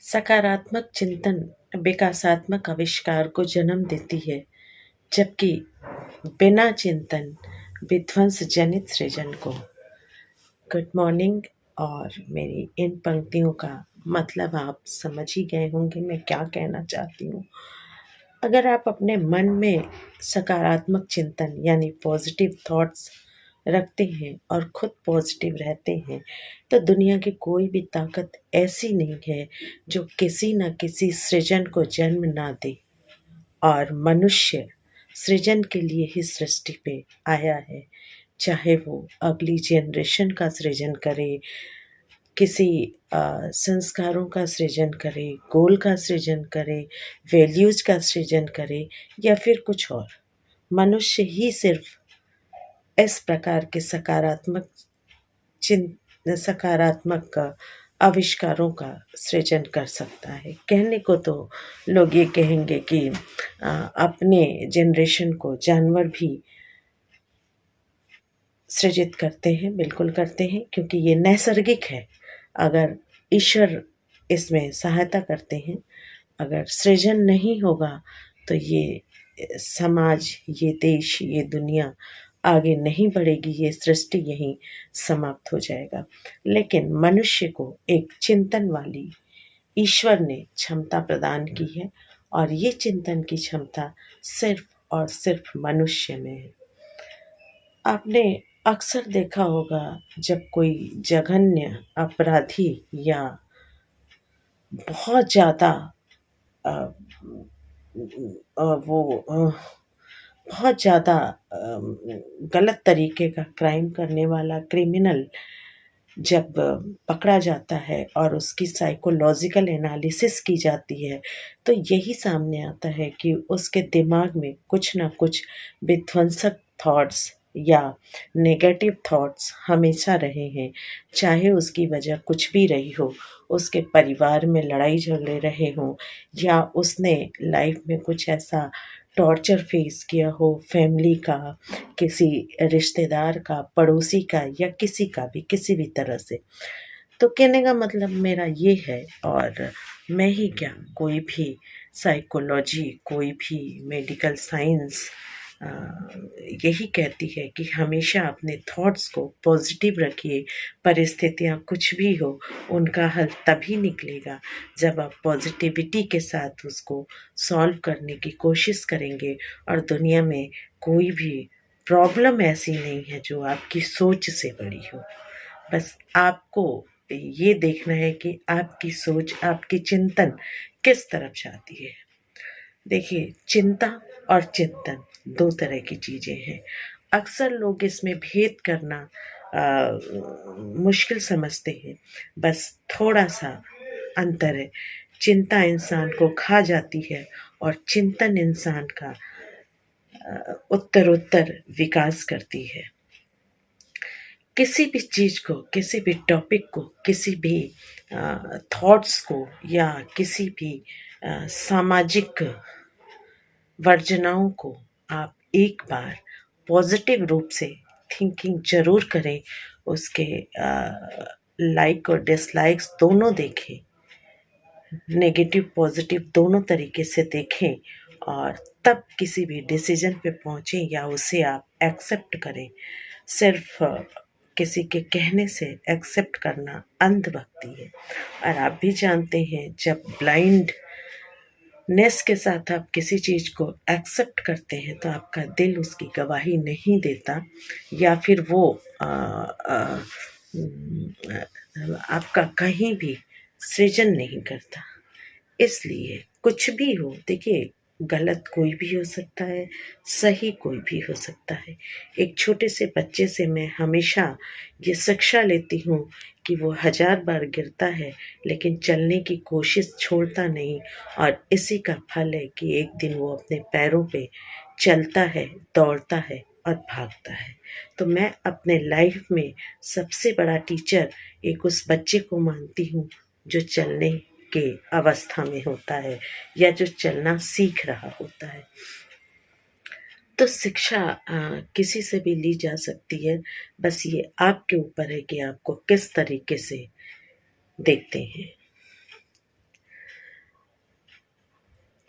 सकारात्मक चिंतन विकासात्मक आविष्कार को जन्म देती है, जबकि बिना चिंतन विध्वंस जनित सृजन को। Good morning. और मेरी इन पंक्तियों का मतलब आप समझ ही गए होंगे मैं क्या कहना चाहती हूँ। अगर आप अपने मन में सकारात्मक चिंतन यानी पॉजिटिव थॉट्स रखते हैं और खुद पॉजिटिव रहते हैं, तो दुनिया की कोई भी ताकत ऐसी नहीं है जो किसी न किसी सृजन को जन्म ना दे। और मनुष्य सृजन के लिए ही सृष्टि पे आया है, चाहे वो अगली जनरेशन का सृजन करे, किसी संस्कारों का सृजन करे, गोल का सृजन करे, वैल्यूज का सृजन करे या फिर कुछ और। मनुष्य ही सिर्फ इस प्रकार के सकारात्मक आविष्कारों का सृजन कर सकता है। कहने को तो लोग ये कहेंगे कि अपने जनरेशन को जानवर भी सृजित करते हैं, बिल्कुल करते हैं, क्योंकि ये नैसर्गिक है। अगर ईश्वर इसमें सहायता करते हैं, अगर सृजन नहीं होगा तो ये समाज, ये देश, ये दुनिया आगे नहीं बढ़ेगी, ये सृष्टि यहीं समाप्त हो जाएगा। लेकिन मनुष्य को एक चिंतन वाली ईश्वर ने क्षमता प्रदान की है, और ये चिंतन की क्षमता सिर्फ और सिर्फ मनुष्य में है। आपने अक्सर देखा होगा, जब कोई जघन्य अपराधी या बहुत ज़्यादा बहुत ज़्यादा गलत तरीके का क्राइम करने वाला क्रिमिनल जब पकड़ा जाता है और उसकी साइकोलॉजिकल एनालिसिस की जाती है, तो यही सामने आता है कि उसके दिमाग में कुछ ना कुछ विध्वंसक थॉट्स या नेगेटिव थॉट्स हमेशा रहे हैं। चाहे उसकी वजह कुछ भी रही हो, उसके परिवार में लड़ाई झगड़े रहे हों, या उसने लाइफ में कुछ ऐसा टॉर्चर फेस किया हो, फैमिली का, किसी रिश्तेदार का, पड़ोसी का, या किसी भी तरह से। तो कहने का मतलब मेरा ये है, और मैं ही क्या, कोई भी साइकोलॉजी, कोई भी मेडिकल साइंस यही कहती है कि हमेशा अपने थॉट्स को पॉजिटिव रखिए। परिस्थितियाँ कुछ भी हो, उनका हल तभी निकलेगा जब आप पॉजिटिविटी के साथ उसको सॉल्व करने की कोशिश करेंगे। और दुनिया में कोई भी प्रॉब्लम ऐसी नहीं है जो आपकी सोच से बड़ी हो। बस आपको ये देखना है कि आपकी सोच, आपकी चिंतन किस तरफ जाती है। देखिए, चिंता और चिंतन दो तरह की चीज़ें हैं। अक्सर लोग इसमें भेद करना मुश्किल समझते हैं। बस थोड़ा सा अंतर है। चिंता इंसान को खा जाती है और चिंतन इंसान का उत्तरोत्तर विकास करती है। किसी भी चीज़ को, किसी भी टॉपिक को, किसी भी थॉट्स को, या किसी भी सामाजिक वर्जनाओं को आप एक बार पॉजिटिव रूप से थिंकिंग जरूर करें। उसके लाइक और डिसलाइक्स दोनों देखें, नेगेटिव पॉजिटिव दोनों तरीके से देखें, और तब किसी भी डिसीजन पे पहुँचें या उसे आप एक्सेप्ट करें। सिर्फ किसी के कहने से एक्सेप्ट करना अंधभक्ति है। और आप भी जानते हैं, जब ब्लाइंड नेस के साथ आप किसी चीज़ को एक्सेप्ट करते हैं तो आपका दिल उसकी गवाही नहीं देता, या फिर वो आपका कहीं भी सृजन नहीं करता। इसलिए कुछ भी हो, देखिए, गलत कोई भी हो सकता है, सही कोई भी हो सकता है। एक छोटे से बच्चे से मैं हमेशा ये शिक्षा लेती हूँ कि वो 1000 बार गिरता है लेकिन चलने की कोशिश छोड़ता नहीं, और इसी का फल है कि एक दिन वो अपने पैरों पे चलता है, दौड़ता है और भागता है। तो मैं अपने लाइफ में सबसे बड़ा टीचर एक उस बच्चे को मानती हूँ जो चलने के अवस्था में होता है, या जो चलना सीख रहा होता है। तो शिक्षा किसी से भी ली जा सकती है, बस ये आपके ऊपर है कि आपको किस तरीके से देखते हैं।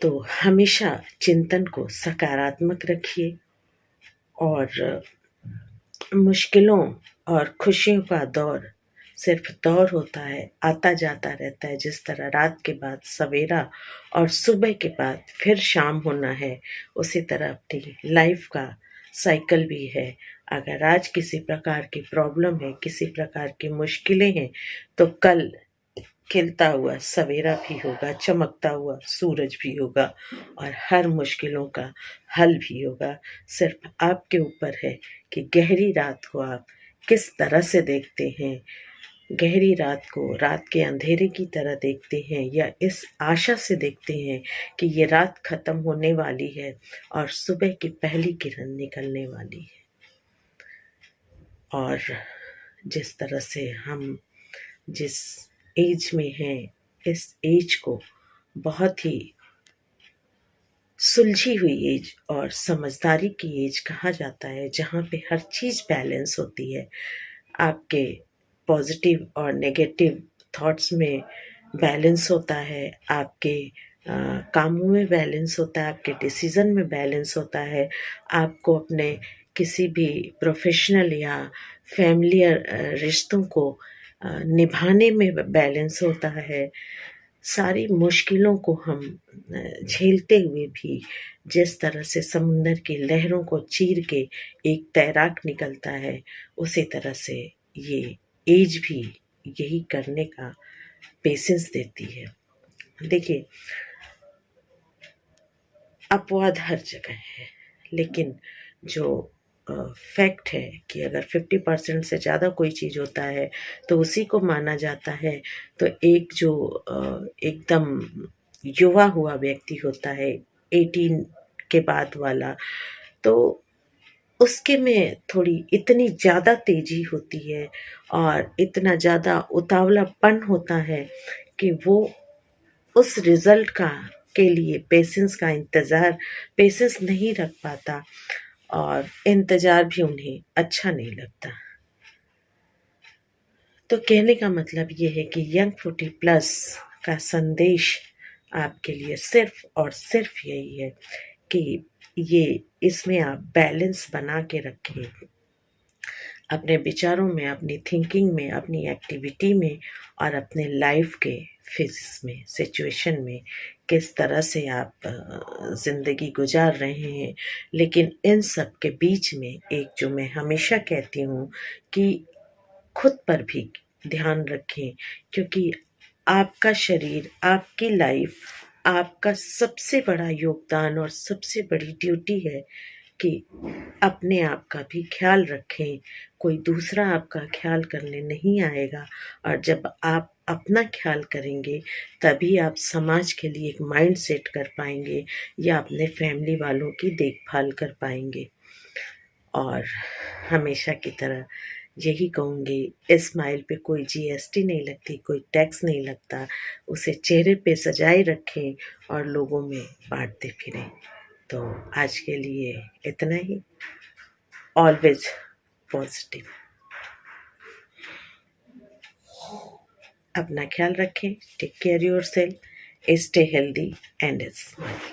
तो हमेशा चिंतन को सकारात्मक रखिए और मुश्किलों और खुशियों का दौर सिर्फ दौर होता है, आता जाता रहता है। जिस तरह रात के बाद सवेरा और सुबह के बाद फिर शाम होना है, उसी तरह अपनी लाइफ का साइकिल भी है। अगर आज किसी प्रकार की प्रॉब्लम है, किसी प्रकार की मुश्किलें हैं, तो कल खिलता हुआ सवेरा भी होगा, चमकता हुआ सूरज भी होगा और हर मुश्किलों का हल भी होगा। सिर्फ आपके ऊपर है कि गहरी रात को आप किस तरह से देखते हैं। गहरी रात को रात के अंधेरे की तरह देखते हैं या इस आशा से देखते हैं कि ये रात खत्म होने वाली है और सुबह की पहली किरण निकलने वाली है। और जिस तरह से हम जिस एज में हैं, इस एज को बहुत ही सुलझी हुई एज और समझदारी की एज कहा जाता है, जहाँ पे हर चीज़ बैलेंस होती है। आपके पॉजिटिव और नेगेटिव थॉट्स में बैलेंस होता है, आपके कामों में बैलेंस होता है, आपके डिसीज़न में बैलेंस होता है। आपको अपने किसी भी प्रोफेशनल या फैमिली रिश्तों को निभाने में बैलेंस होता है। सारी मुश्किलों को हम झेलते हुए भी जिस तरह से समुंदर की लहरों को चीर के एक तैराक निकलता है, उसी तरह से ये एज भी यही करने का पेशेंस देती है। देखिए, अपवाद हर जगह है, लेकिन जो फैक्ट है कि अगर 50% से ज़्यादा कोई चीज़ होता है तो उसी को माना जाता है। तो एक जो एकदम युवा हुआ व्यक्ति होता है 18 के बाद वाला, तो उसके में थोड़ी इतनी ज़्यादा तेज़ी होती है और इतना ज़्यादा उतावलापन होता है कि वो उस रिज़ल्ट के लिए पेशेंस नहीं रख पाता और इंतज़ार भी उन्हें अच्छा नहीं लगता। तो कहने का मतलब ये है कि यंग 40+ का संदेश आपके लिए सिर्फ और सिर्फ यही है कि इसमें आप बैलेंस बना के रखें अपने विचारों में, अपनी थिंकिंग में, अपनी एक्टिविटी में और अपने लाइफ के फेजेस में, सिचुएशन में किस तरह से आप ज़िंदगी गुजार रहे हैं। लेकिन इन सब के बीच में एक जो मैं हमेशा कहती हूँ कि खुद पर भी ध्यान रखें, क्योंकि आपका शरीर, आपकी लाइफ, आपका सबसे बड़ा योगदान और सबसे बड़ी ड्यूटी है कि अपने आप का भी ख्याल रखें। कोई दूसरा आपका ख्याल करने नहीं आएगा और जब आप अपना ख्याल करेंगे तभी आप समाज के लिए एक माइंड सेट कर पाएंगे या अपने फैमिली वालों की देखभाल कर पाएंगे। और हमेशा की तरह यही कहूँगी, स्माइल पे कोई जीएसटी नहीं लगती, कोई टैक्स नहीं लगता। उसे चेहरे पे सजाए रखें और लोगों में बांटते फिरें। तो आज के लिए इतना ही। Always positive. अपना ख्याल रखें। Take care yourself, stay healthy and smile.